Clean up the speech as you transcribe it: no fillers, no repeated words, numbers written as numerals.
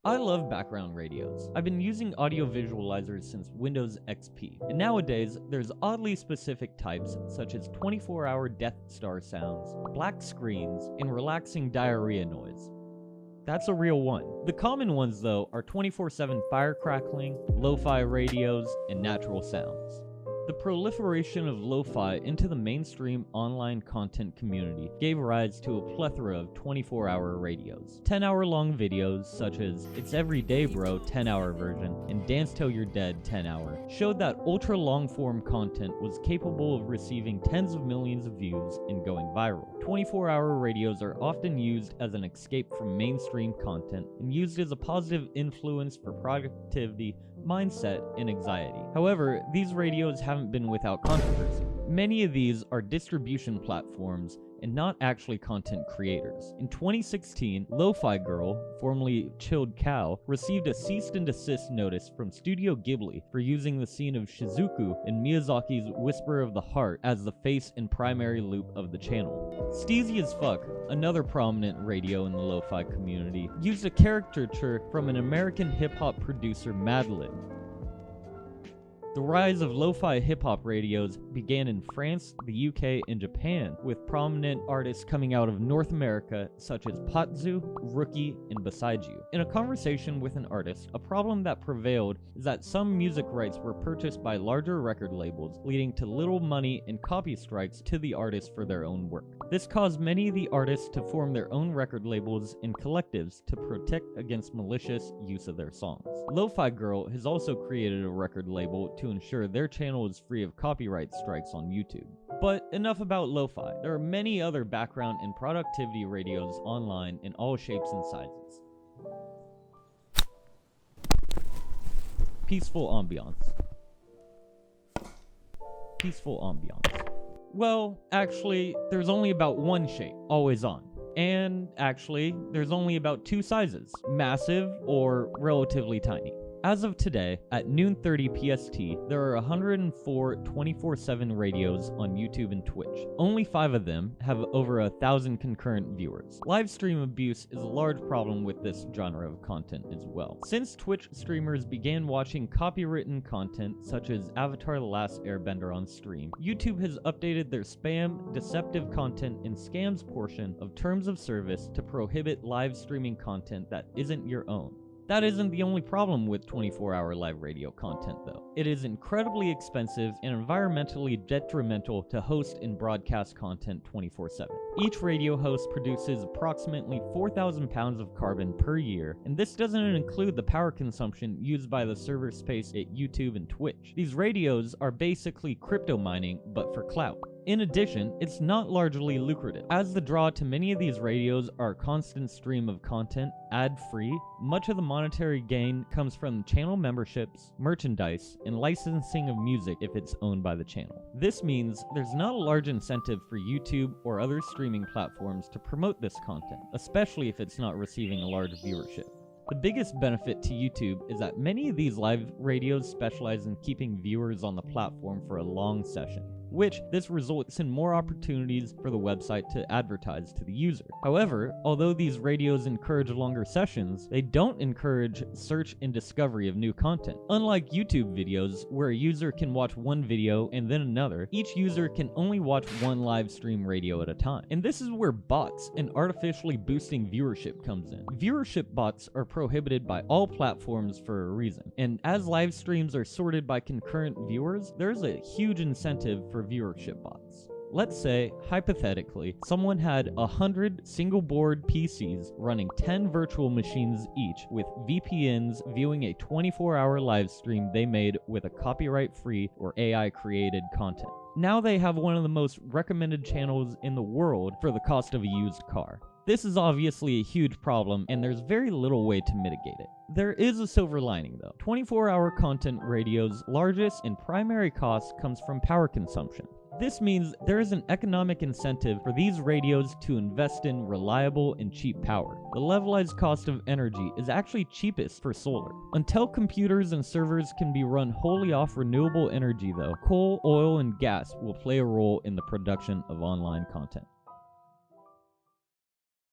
I love background radios. I've been using audio visualizers since Windows XP, and nowadays there's oddly specific types such as 24-hour Death Star sounds, black screens, and relaxing diarrhea noise. That's a real one. The common ones though are 24/7 fire crackling, lo-fi radios, and natural sounds. The proliferation of lo-fi into the mainstream online content community gave rise to a plethora of 24-hour radios. 10-hour-long videos such as It's Everyday Bro 10-hour version and Dance Till You're Dead 10-hour showed that ultra long-form content was capable of receiving tens of millions of views and going viral. 24-hour radios are often used as an escape from mainstream content and used as a positive influence for productivity, mindset, and anxiety. However, these radios haven't been without controversy. Many of these are distribution platforms and not actually content creators. In 2016, Lo-Fi Girl, formerly Chilled Cow, received a cease and desist notice from Studio Ghibli for using the scene of Shizuku in Miyazaki's Whisper of the Heart as the face and primary loop of the channel. Steezy as Fuck, another prominent radio in the lo-fi community, used a caricature from an American hip-hop producer, Madlib. The rise of lo-fi hip-hop radios began in France, the UK, and Japan, with prominent artists coming out of North America such as Patzu, Rookie, and Beside You. In a conversation with an artist, a problem that prevailed is that some music rights were purchased by larger record labels, leading to little money and copy strikes to the artists for their own work. This caused many of the artists to form their own record labels and collectives to protect against malicious use of their songs. Lo-Fi Girl has also created a record label to ensure their channel is free of copyright strikes on YouTube. But enough about lo-fi. There are many other background and productivity radios online in all shapes and sizes. Peaceful ambiance. Peaceful ambiance. Well, actually, there's only about one shape, always on. And actually, there's only about two sizes, massive or relatively tiny. As of today, at noon 30 PST, there are 104 24/7 radios on YouTube and Twitch. Only 5 of them have over 1,000 concurrent viewers. Live stream abuse is a large problem with this genre of content as well. Since Twitch streamers began watching copywritten content such as Avatar: The Last Airbender on stream, YouTube has updated their spam, deceptive content, and scams portion of terms of service to prohibit live streaming content that isn't your own. That isn't the only problem with 24-hour live radio content though. It is incredibly expensive and environmentally detrimental to host and broadcast content 24/7. Each radio host produces approximately 4,000 pounds of carbon per year, and this doesn't include the power consumption used by the server space at YouTube and Twitch. These radios are basically crypto mining, but for clout. In addition, it's not largely lucrative, as the draw to many of these radios are a constant stream of content, ad-free. Much of the monetary gain comes from channel memberships, merchandise, and licensing of music if it's owned by the channel. This means there's not a large incentive for YouTube or other streaming platforms to promote this content, especially if it's not receiving a large viewership. The biggest benefit to YouTube is that many of these live radios specialize in keeping viewers on the platform for a long session, which this results in more opportunities for the website to advertise to the user. However, although these radios encourage longer sessions, they don't encourage search and discovery of new content. Unlike YouTube videos, where a user can watch one video and then another, each user can only watch one live stream radio at a time. And this is where bots and artificially boosting viewership comes in. Viewership bots are prohibited by all platforms for a reason, and as live streams are sorted by concurrent viewers, there's a huge incentive for viewership bots. Let's say, hypothetically, someone had 100 single-board PCs running 10 virtual machines each with VPNs viewing a 24-hour live stream they made with a copyright-free or AI-created content. Now they have one of the most recommended channels in the world for the cost of a used car. This is obviously a huge problem, and there's very little way to mitigate it. There is a silver lining though. 24-hour content radio's largest and primary cost comes from power consumption. This means there is an economic incentive for these radios to invest in reliable and cheap power. The levelized cost of energy is actually cheapest for solar. Until computers and servers can be run wholly off renewable energy though, coal, oil, and gas will play a role in the production of online content.